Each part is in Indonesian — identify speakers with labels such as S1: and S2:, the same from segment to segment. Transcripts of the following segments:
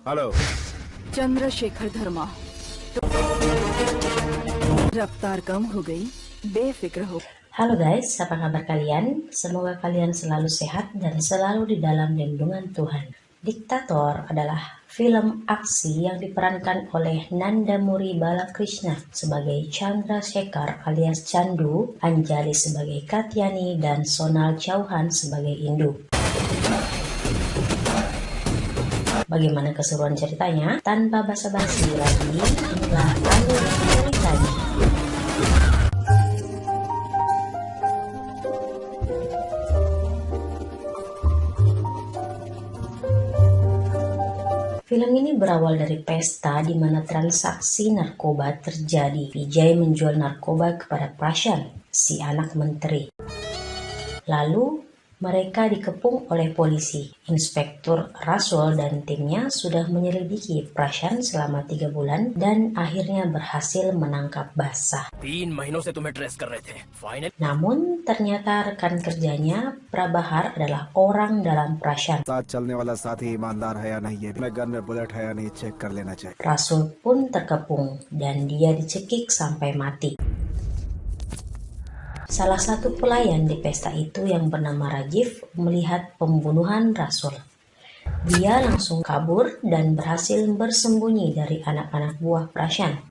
S1: हेलो
S2: चंद्रशेखर धर्मा। रफ्तार कम हो गई, बेफिक्र हो।
S3: Halo guys, apa kabar kalian? Semoga kalian selalu sehat dan selalu di dalam lindungan Tuhan. Diktator adalah film aksi yang diperankan oleh Nandamuri Balakrishna sebagai Chandrasekhar alias Chandu, Anjali sebagai Katyani, dan Sonal Chauhan sebagai Indu. Bagaimana keseruan ceritanya? Tanpa basa-basi lagi, inilah alur ceritanya. Film ini berawal dari pesta di mana transaksi narkoba terjadi. Vijay menjual narkoba kepada Prashan, si anak menteri. Lalu mereka dikepung oleh polisi. Inspektur Rasul dan timnya sudah menyelidiki Prashan selama 3 bulan dan akhirnya berhasil menangkap Basah.
S1: 3 महीनों से तुम्हें ट्रेस कर रहे थे। Final
S3: Namun ternyata rekan kerjanya Prabahar adalah orang dalam Prashan.
S4: साथ चलने वाला साथी ईमानदार है या नहीं, ये मैं गन में बुलेट है या नहीं चेक कर लेना चाहिए।
S3: Rasul pun terkepung dan dia dicekik sampai mati. Salah satu pelayan di pesta itu yang bernama Rajiv melihat pembunuhan Rasul. Dia langsung kabur dan berhasil bersembunyi dari anak-anak buah Prashan.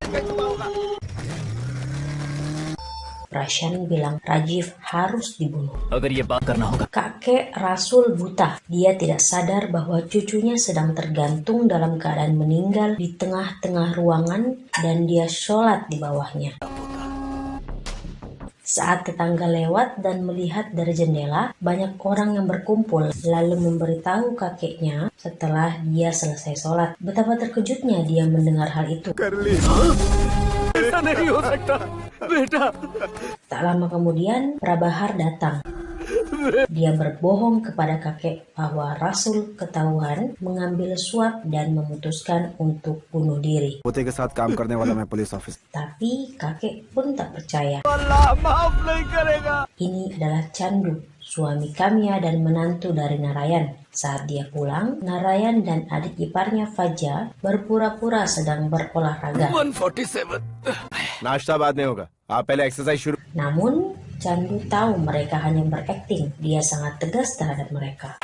S3: Prashan bilang Rajiv harus dibunuh.
S1: अगर ये बात करना होगा
S3: Kakek Rasul buta. Dia tidak sadar bahwa cucunya sedang tergantung dalam keadaan meninggal di tengah-tengah ruangan dan dia sholat di bawahnya. Saat tetangga lewat dan melihat dari jendela, banyak orang yang berkumpul lalu memberitahu kakeknya setelah dia selesai sholat. Betapa terkejutnya dia mendengar hal itu.
S1: ऐसा नहीं हो सकता बेटा।
S3: Tak lama kemudian, Prabahar datang. Dia berbohong kepada kakek bahwa Rasul ketahuan mengambil suap dan memutuskan untuk bunuh diri.
S4: पोते के साथ काम करने वाला मैं police officer.
S3: Tapi kakek pun tak percaya.
S1: अल्लाह माफ नहीं करेगा।
S3: Ini adalah Chandu, suami Kamya dan menantu dari Narayan. Saat dia pulang, Narayan dan adik iparnya Faja berpura-pura sedang berolahraga.
S1: 147
S4: नाश्ता बाद में होगा, आप पहले एक्सरसाइज शुरू।
S3: Namun, Chandu tahu mereka hanya berakting. Dia sangat tegas terhadap mereka.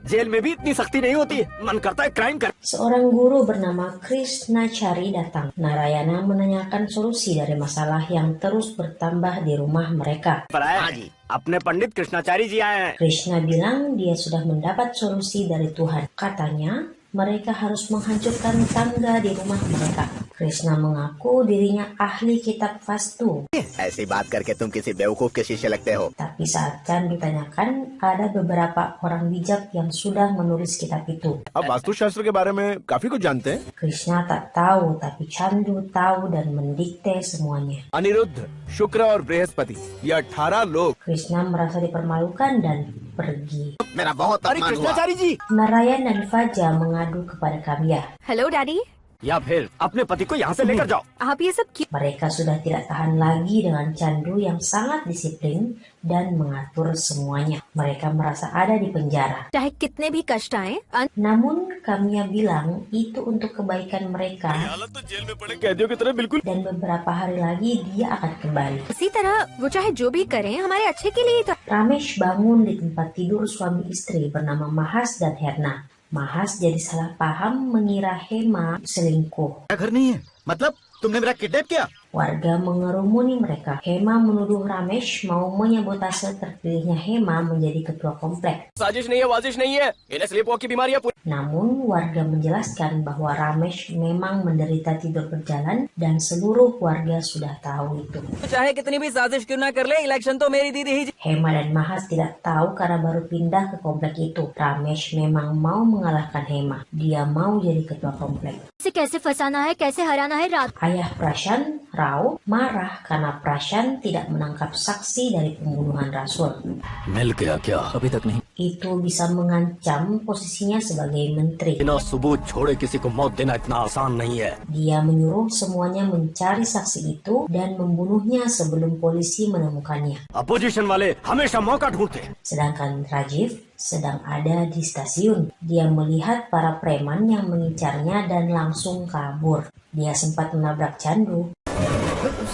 S1: जेल में भी इतनी सख्ती नहीं होती है। मन करता है क्राइम कर।
S3: Seorang guru bernama Krishnachari datang. Narayana menanyakan solusi dari masalah yang terus bertambah di rumah mereka.
S1: हाँ जी, अपने पंडित कृष्णाचारी जी आए हैं।
S3: Krishna bilang dia sudah mendapat solusi dari Tuhan. Katanya, mereka harus menghancurkan tangga di rumah mereka. Krishna mengaku dirinya ahli kitab Vastu.
S5: ऐसी बात करके तुम किसी बेवकूफ के शीशे लगते हो।
S3: Tapi saat Chandu ditanyakan, ada beberapa orang bijak yang sudah menulis kitab itu.
S4: आप वास्तुशास्त्र के बारे में काफी कुछ जानते हैं।
S3: Krishna tak tahu, tapi Chandu tahu dan mendikte semuanya.
S4: Anirudh, शुक्र और बृहस्पति, ये 18 लोग।
S3: Krishna merasa dipermalukan dan pergi.
S5: मेरा बहुत
S1: अरे
S5: अपमान हुआ।
S1: कृष्णाचारी जी,
S3: Narayan dan Faja mengadu kepada Kamya.
S2: Hello daddy,
S1: या फिर अपने पति को यहाँ से लेकर जाओ।
S2: आप ये सब क्यों?
S3: Mereka sudah tidak tahan lagi dengan Chandu yang sangat disiplin dan mengatur semuanya. Mereka merasa ada di penjara.
S2: चाहे कितने भी कष्ट आए,
S3: Namun Kamya bilang itu untuk kebaikan mereka
S1: तो जेल में पड़े कैदियों की तरह बिल्कुल।
S3: dan beberapa hari lagi dia akan kembali.
S2: उसी तरह वो चाहे जो भी करें हमारे अच्छे के लिए ही तो।
S3: Ramesh bangun di tempat tidur suami istri bernama Mahas dan Herna. Mahas jadi salah paham mengira Hema selingkuh.
S5: घर नहीं है, मतलब तुमने मेरा किडनैप किया।
S3: Warga mengerumuni mereka. Hema menuduh Ramesh mau menyabotase terpilihnya Hema menjadi ketua komplek.
S1: साजिश नहीं है, वाजिश नहीं है, इन्हें स्लीप वॉक की बीमारी है।
S3: Namun warga menjelaskan bahwa Ramesh memang menderita tidur berjalan dan seluruh warga sudah tahu itu.
S1: चाहे कितनी भी साजिश क्यों ना कर ले, इलेक्शन तो मेरी दीदी ही।
S3: Hema dan Mahas tidak tahu karena baru pindah ke komplek itu. Ramesh memang mau mengalahkan Hema. Dia mau jadi ketua komplek.
S2: इसे कैसे फंसाना है, कैसे हराना है रात।
S3: Ayah Prashan, Rao, marah karena Prashan tidak menangkap saksi dari pembunuhan Rasul.
S1: मिल गया क्या? अभी तक नहीं।
S3: Itu bisa mengancam posisinya sebagai menteri.
S1: बिना सबूत छोड़े किसी को मौत देना इतना आसान नहीं है।
S3: Dia menyuruh semuanya mencari saksi itu dan membunuhnya sebelum polisi menemukannya.
S1: Opposition वाले हमेशा मौका ढूंढते हैं।
S3: Sedangkan Rajiv sedang ada di stasiun. Dia melihat para preman yang mengincarnya dan langsung kabur. Dia sempat menabrak Chandu.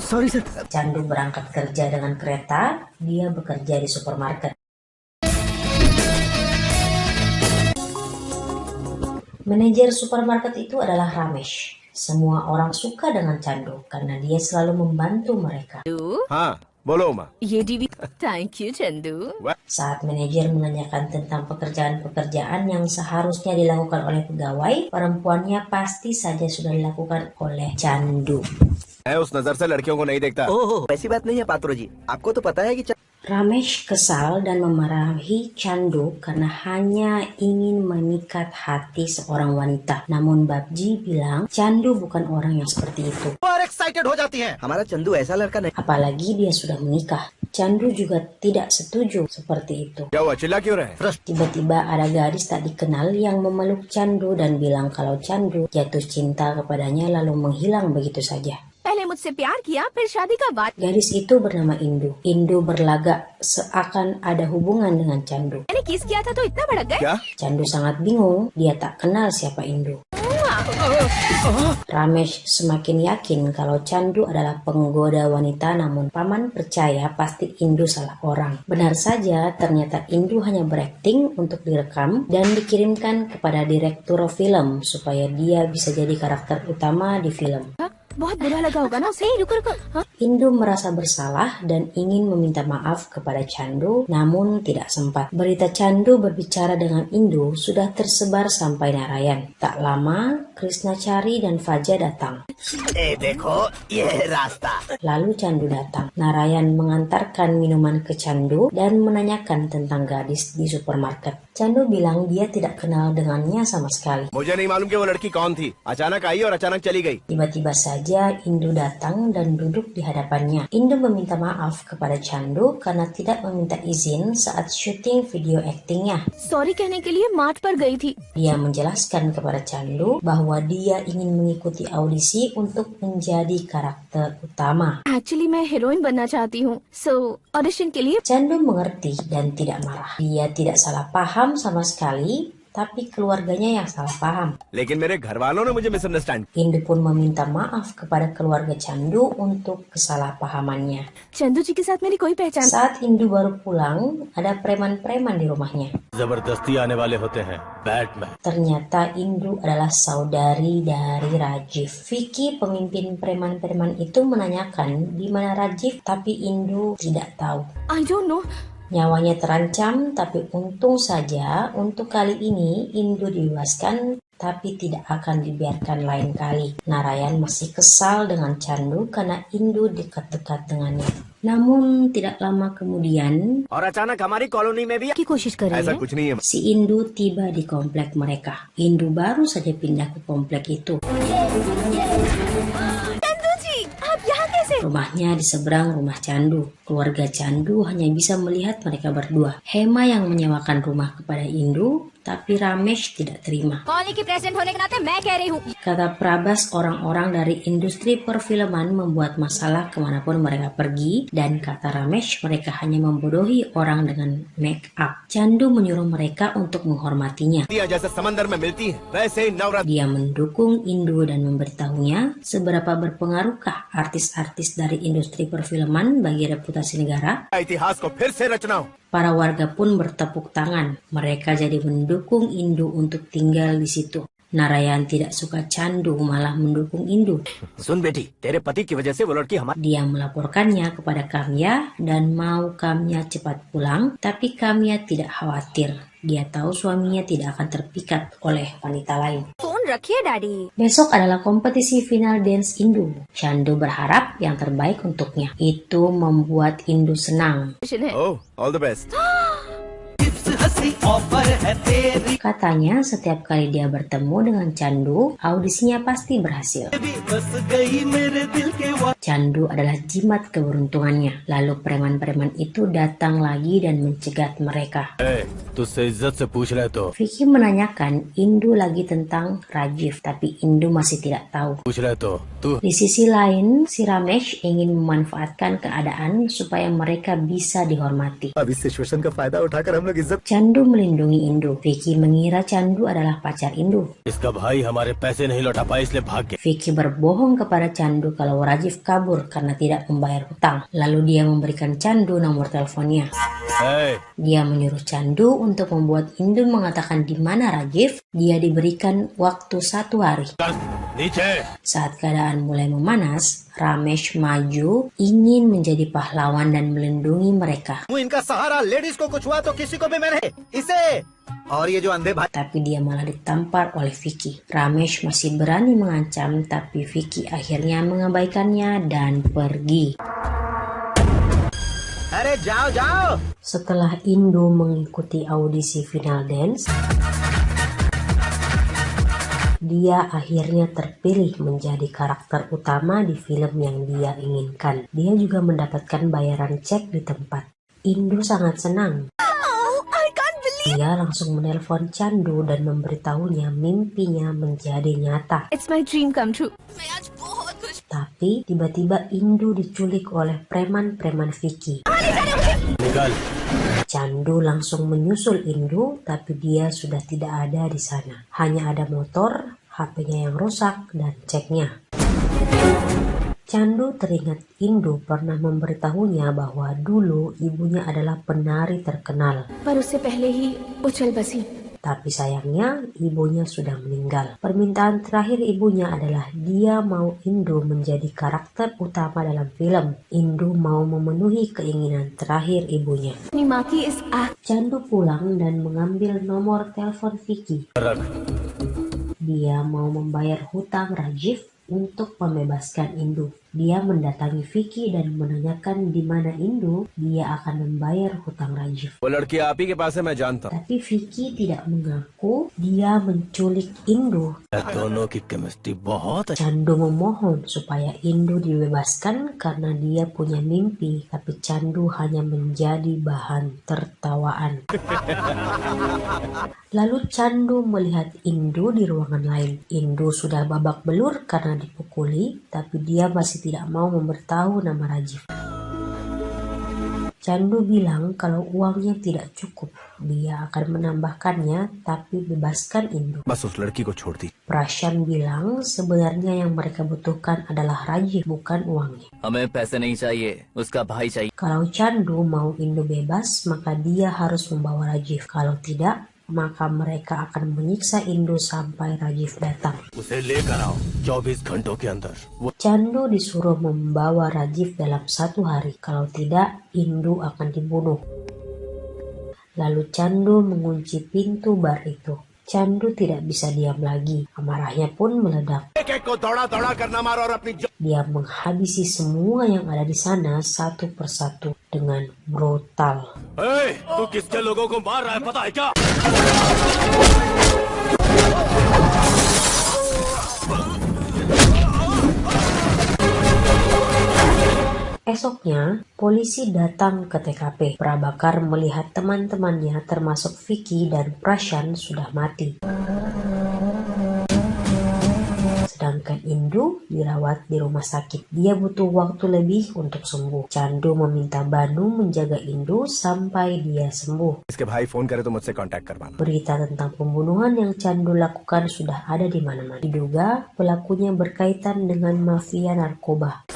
S4: Sorry sir
S3: Chandu berangkat kerja dengan kereta, dia bekerja di supermarket. Manajer supermarket itu adalah Ramesh. Semua orang suka dengan Chandu karena dia selalu membantu mereka.
S4: हाँ बोलो माँ
S2: ये डीवी thank you Chandu
S3: Saat manajer menanyakan tentang pekerjaan-pekerjaan yang seharusnya dilakukan oleh pegawai, perempuannya pasti saja sudah dilakukan oleh Chandu.
S4: मैं उस नजर से लड़कियों को नहीं देखता
S5: ओह ऐसी बात नहीं है पात्रो जी, आपको तो पता है कि
S3: Ramesh kesal dan memarahi Chandu karena hanya ingin memikat hati seorang wanita. Namun Babji bilang Chandu bukan orang yang seperti itu.
S5: और एक्साइटेड हो जाती हैं। हमारा चंदू ऐसा लड़का नहीं।
S3: Apalagi dia sudah menikah. Chandu juga tidak setuju seperti itu.
S4: क्या हुआ चिल्ला क्यों रहे
S3: Tiba-tiba ada gadis tak dikenal yang memeluk Chandu dan bilang kalau Chandu jatuh cinta kepadanya lalu menghilang begitu saja.
S2: पहले मुझसे प्यार किया फिर शादी का बात
S3: Gadis itu bernama Indu. Indu berlagak seakan ada hubungan dengan Chandu.
S2: मैंने किस किया था तो इतना भड़क गए
S4: क्या
S3: Chandu sangat bingung, dia tak kenal siapa Indu. Ramesh semakin yakin kalau Chandu adalah penggoda wanita, namun paman percaya pasti Indu salah orang. Benar saja, ternyata Indu hanya berakting untuk direkam dan dikirimkan kepada direktur film supaya dia bisa jadi karakter utama di film.
S2: बहुत बुरा लगा होगा ना उसे रुको रुको हाँ?
S3: Indu merasa bersalah dan ingin meminta maaf kepada Chandu, namun tidak sempat. Berita Chandu berbicara dengan Indu sudah tersebar sampai Narayan. Tak lama, Krisnachari dan Faja datang.
S5: ए देखो ये रास्ता।
S3: Lalu Chandu datang. Narayan mengantarkan minuman ke Chandu dan menanyakan tentang gadis di supermarket. Chandu bilang dia tidak kenal dengannya sama sekali.
S4: मुझे नहीं मालूम कि वो लड़की कौन थी अचानक आई और अचानक चली गई
S3: Tiba-tiba saja Indu datang dan duduk di hadapannya. Indu meminta maaf kepada Chandu karena tidak meminta izin saat syuting video aktingnya.
S2: Sorry कहने के लिए मार्ट पर गई थी
S3: Dia menjelaskan kepada Chandu bahwa dia ingin mengikuti audisi untuk menjadi karakter utama.
S2: Actually मैं हीरोइन बनना चाहती हूँ सो ऑडिशन के लिए
S3: Chandu mengerti dan tidak marah. Dia tidak salah paham sama sekali, tapi keluarganya yang salah paham.
S4: लेकिन मेरे घर वालों ने मुझे misunderstand
S3: Indu pun meminta maaf kepada keluarga Chandu untuk kesalahpahamannya.
S2: Chandu ji के साथ मेरी कोई पहचान
S3: Saat Indu baru pulang, ada preman-preman di rumahnya.
S1: जबरदस्ती आने वाले होते हैं Batman.
S3: Ternyata Indu adalah saudari dari Rajiv. Vicky, pemimpin preman-preman itu menanyakan di mana Rajiv, tapi Indu tidak tahu.
S2: I don't know
S3: Nyawanya terancam, tapi untung saja untuk kali ini Indu dibebaskan, tapi tidak akan dibiarkan lain kali. Narayan masih kesal dengan Chandu karena Indu dekat-dekat dengannya. Namun tidak lama kemudian,
S1: और अचानक हमारी कॉलोनी में भी
S2: की कोशिश कर रही
S4: ऐसा
S2: है
S4: कुछ नहीं है
S3: si Indu tiba di komplek mereka. Indu baru saja pindah ke komplek itu.
S2: Chandu जी आप यहाँ कैसे
S3: Rumahnya di seberang rumah Chandu. Keluarga Chandu hanya bisa melihat mereka berdua. Hema yang menyewakan rumah kepada Indu, tapi Ramesh tidak terima.
S2: Colony की प्रेसिडेंट होने के नाते मैं कह रही हूँ
S3: Kata Prabas, orang-orang dari industri perfilman membuat masalah kemanapun mereka pergi, dan kata Ramesh, mereka hanya membodohi orang dengan make up. Chandu menyuruh mereka untuk menghormatinya.
S4: दिया जैसे समंदर में मिलती है वैसे ही नवरत्न
S3: Dia mendukung Indu dan memberitahunya seberapa berpengaruhkah artis-artis dari industri perfilman bagi reputasi negara.
S4: इतिहास को फिर से रचना हो
S3: Para warga pun bertepuk tangan. Mereka jadi mendukung Indu untuk tinggal di situ. Narayan tidak suka Chandu, malah mendukung Indu.
S1: सुन बेटी, तेरे पति की वजह से वो लड़की हमारे
S3: Dia melaporkannya kepada Kamya dan mau Kamya cepat pulang, tapi Kamya tidak khawatir. Dia tahu suaminya tidak akan terpikat oleh wanita lain.
S2: Phone रखिए daddy
S3: Besok adalah kompetisi final dance Indu. Chandu berharap yang terbaik untuknya. Itu membuat Indu senang.
S4: Oh all the best
S3: Katanya setiap kali dia bertemu dengan Chandu, audisinya pasti berhasil. Chandu adalah jimat keberuntungannya. Lalu preman-preman itu datang lagi dan mencegat mereka.
S1: तुझसे इज्जत से पूछ रहे तो
S3: Vicky menanyakan Indu lagi tentang Rajiv, tapi Indu masih tidak tahu.
S1: पूछ रहे तो तू
S3: Di sisi lain, si Ramesh ingin memanfaatkan keadaan supaya mereka bisa dihormati.
S4: अब इस सिचुएशन का फायदा उठाकर हम लोग इज्जत
S3: Chandu melindungi Indu. Vicky mengira Chandu adalah pacar Indu.
S1: इसका भाई हमारे पैसे नहीं लौटा पाए इसलिए भाग गया
S3: Vicky berbohong kepada Chandu kalau Rajiv kabur karena tidak membayar hutang. Lalu dia memberikan Chandu nomor teleponnya. Dia menyuruh Chandu untuk membuat Indu mengatakan di mana Rajiv. Dia diberikan waktu 1 hari.
S1: नीचे
S3: Saat keadaan mulai memanas, Ramesh maju ingin menjadi pahlawan dan melindungi mereka.
S5: इनका सहारा लेडीज को कुछ हुआ तो किसी को भी मैंने इसे और ये जो अंधे भाई
S3: Tapi dia malah ditampar oleh Vicky. Ramesh masih berani mengancam, tapi Vicky akhirnya mengabaikannya dan pergi.
S5: अरे जाओ जाओ
S3: Setelah Indu mengikuti audisi final dance, dia akhirnya terpilih menjadi karakter utama di film yang dia inginkan. Dia juga mendapatkan bayaran cek di tempat. Indu sangat senang. Dia langsung menelpon Chandu dan memberitahunya mimpinya menjadi nyata.
S2: It's my dream come true.
S3: Tapi tiba-tiba Indu diculik oleh preman-preman Vicky.
S1: निकाल
S3: Chandu langsung menyusul Indu, tapi dia sudah tidak ada di sana. Hanya ada motor, HP-nya yang rusak, dan ceknya. Chandu teringat Indu pernah memberitahunya bahwa dulu ibunya adalah penari terkenal.
S2: पर उससे पहले ही उछल बसी.
S3: Tapi sayangnya ibunya sudah meninggal. Permintaan terakhir ibunya adalah dia mau Indu menjadi karakter utama dalam film. Indu mau memenuhi keinginan terakhir ibunya.
S2: अपनी माँ की इस आँख
S3: Chandu pulang dan mengambil nomor telepon Vicky.
S1: रख
S3: Dia mau membayar hutang Rajiv untuk membebaskan Indu. Dia mendatangi Vicky dan menanyakan di mana Indu. Dia akan membayar hutang Rajiv.
S1: वो लड़की आप ही के पास है मैं जानता हूँ
S3: Tapi Vicky tidak mengaku dia menculik Indu.
S1: दोनों की केमिस्ट्री बहुत अच्छी
S3: Chandu memohon supaya Indu dibebaskan karena dia punya mimpi, tapi Chandu hanya menjadi bahan tertawaan. Lalu Chandu melihat Indu di ruangan lain. Indu sudah babak belur karena dipukuli, tapi dia masih tidak mau memberitahu nama Rajiv. Chandu bilang kalau uangnya tidak cukup, dia akan menambahkannya, tapi bebaskan Indu.
S1: बस उस लड़की को छोड़ दी
S3: Prashan bilang sebenarnya yang mereka butuhkan adalah Rajiv, bukan uangnya.
S6: हमें पैसे नहीं चाहिए, उसका भाई चाहिए।
S3: Kalau Chandu mau Indu bebas, maka dia harus membawa Rajiv. Kalau tidak, maka mereka akan menyiksa Indu sampai Rajiv datang.
S1: उसे लेकर आओ 24 घंटों के अंदर वो
S3: Chandu disuruh membawa Rajiv dalam 1 hari. Kalau tidak, Indu akan dibunuh. Lalu Chandu mengunci pintu bar itu. Chandu tidak bisa diam lagi. Amarahnya pun meledak. Dia menghabisi semua yang ada di sana satu persatu dengan brutal.
S1: तू किसके लोगों को मार रहा है पता है क्या
S3: Esoknya, polisi datang ke TKP. Prabakar melihat teman-temannya termasuk Vicky dan Prashan sudah mati. Sedangkan Indu dirawat di rumah sakit. Dia butuh waktu lebih untuk sembuh. Chandu meminta Banu menjaga Indu sampai dia sembuh.
S4: इसके भाई फोन करे तो मुझसे कांटेक्ट करवाना
S3: Berita tentang pembunuhan yang Chandu lakukan sudah ada di mana-mana. Diduga pelakunya berkaitan dengan mafia narkoba.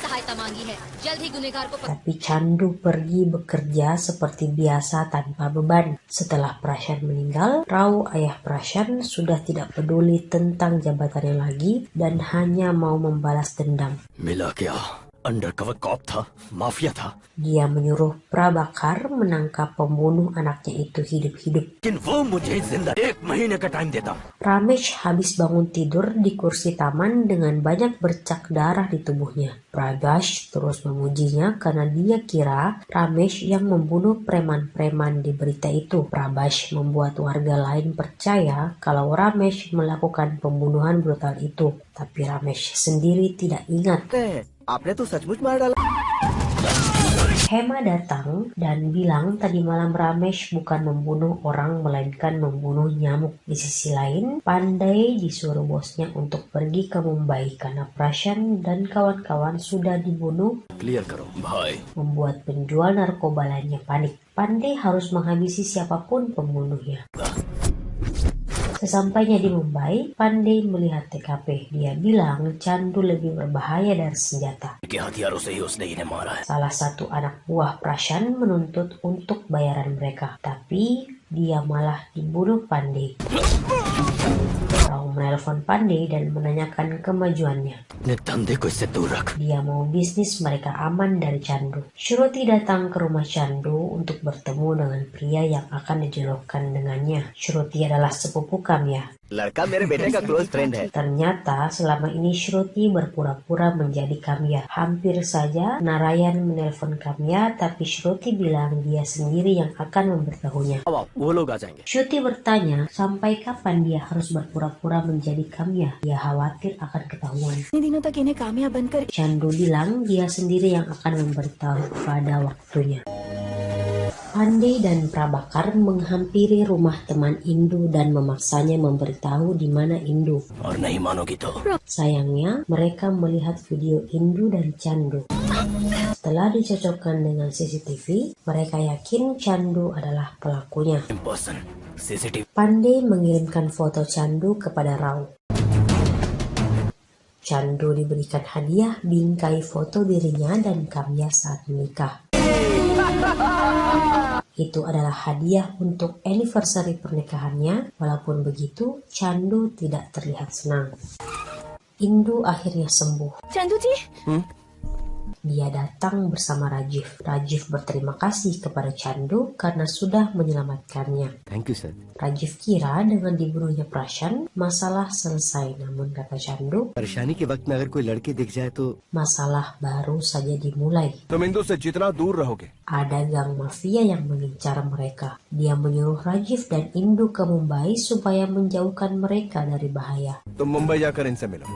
S3: Tapi Chandu pergi bekerja seperti biasa tanpa beban. Setelah Prashan meninggal, Rao ayah Prashan sudah tidak peduli tentang jabatannya lagi dan hanya mau membalas dendam.
S1: मिला क्या undercover corp था, माफिया था,
S3: Dia menyuruh Prabakar menangkap pembunuh anaknya itu hidup-hidup.
S1: लेकिन वो मुझे जिंदा 1 महीने का टाइम देता.
S3: Ramesh habis bangun tidur di kursi taman dengan banyak bercak darah di tubuhnya. Prabhas terus memujinya karena dia kira Ramesh yang membunuh preman-preman di berita itu. Prabhas membuat warga lain percaya kalau Ramesh melakukan pembunuhan brutal itu. Tapi Ramesh sendiri tidak ingat.
S5: आपने तो सचमुच मार डाला.
S3: Hema datang dan bilang tadi malam Ramesh bukan membunuh orang melainkan membunuh nyamuk. Di sisi lain, Pandey disuruh bosnya untuk pergi ke Mumbai karena Prashan dan kawan-kawan sudah dibunuh,
S1: clear करो भाई.
S3: membuat penjual narkoba lainnya panik. Pandey harus menghabisi siapapun pembunuhnya. Sesampainya di Mumbai, Pandey melihat TKP. Dia bilang candu lebih berbahaya dari senjata.
S1: के हथियारों से ही उसने इन्हें मारा है.
S3: Salah satu anak buah Prashan menuntut untuk bayaran mereka, tapi dia malah dibunuh Pandey. Rao menelpon Pandey dan menanyakan kemajuannya.
S1: अपने धंधे को इससे दूर रख.
S3: Dia mau bisnis mereka aman dari candu. Shruti datang ke rumah candu untuk bertemu dengan pria yang akan dijodohkan dengannya. Shruti adalah sepupu Kamya.
S5: लड़का मेरे बेटे का क्लोज फ्रेंड है.
S3: Ternyata selama ini Shruti berpura-pura menjadi Kamya. Hampir saja Narayan menelpon Kamya, tapi Shruti bilang dia sendiri yang akan memberitahunya.
S1: वो लोग आ जाएंगे.
S3: Shruti bertanya sampai kapan dia harus berpura-pura menjadi Kamya. Dia khawatir akan ketahuan.
S2: इतने दिनों तक इन्हें कामयाब बनकर
S3: Chandu bilang dia sendiri yang akan memberitahu pada waktunya. Pandey dan Prabakar menghampiri rumah teman Indu dan memaksanya memberitahu di mana Indu.
S1: और नहीं मानोगी तो
S3: Sayangnya, mereka melihat video Indu dan Chandu. Setelah dicocokkan dengan CCTV, mereka yakin Chandu adalah pelakunya.
S1: in person CCTV.
S3: Pandey mengirimkan foto Chandu kepada Rao. Chandu diberikan hadiah bingkai foto dirinya dan Kamya saat menikah. Itu adalah hadiah untuk anniversary pernikahannya. Walaupun begitu, Chandu tidak terlihat senang. Indu akhirnya sembuh.
S2: Chandu ji
S3: Dia datang bersama Rajiv. Rajiv berterima kasih kepada Chandu karena sudah menyelamatkannya.
S1: Thank you sir.
S3: Rajiv kira dengan dibunuhnya Prashan, masalah selesai. Namun kata Chandu,
S1: परेशानी के वक्त में अगर कोई लड़के दिख जाए तो
S3: masalah baru saja dimulai.
S4: तुम इंदु से जितना दूर रहोगे
S3: Ada gang mafia yang mengincar mereka. Dia menyuruh Rajiv dan Indu ke Mumbai supaya menjauhkan mereka dari bahaya.
S4: तुम मुंबई जाकर इनसे मिलो.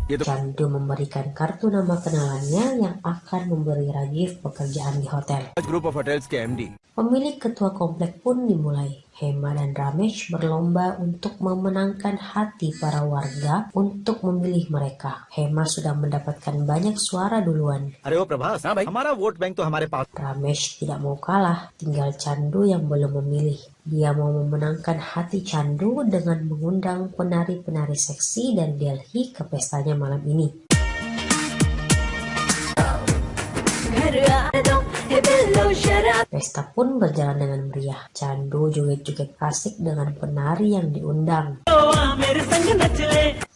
S4: ये तो
S3: Chandu memberikan kartu nama kenalannya yang akan memberi Rajiv pekerjaan di hotel.
S4: Group of hotels के MD.
S3: Pemilik ketua komplek pun dimulai. Hema dan Ramesh berlomba untuk memenangkan hati para warga untuk memilih mereka. Hema sudah mendapatkan banyak suara duluan.
S5: अरे वो प्रभास, हाँ भाई, हमारा vote bank तो हमारे पास.
S3: Ramesh tidak mau kalah, tinggal Chandu yang belum memilih. Dia mau memenangkan hati Chandu dengan mengundang penari-penari seksi dari Delhi ke pestanya malam ini. Pesta pun berjalan dengan meriah. Chandu joget-joget asik dengan penari yang diundang.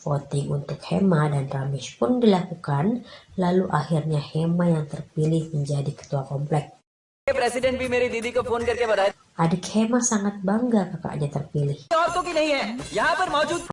S3: Voting untuk Hema dan Ramesh pun dilakukan, lalu akhirnya Hema yang terpilih menjadi ketua komplek.
S6: President भी मेरी दीदी को फोन करके बताया
S3: Adik Hema sangat bangga kakaknya terpilih.
S6: औरतों की नहीं है यहाँ पर मौजूद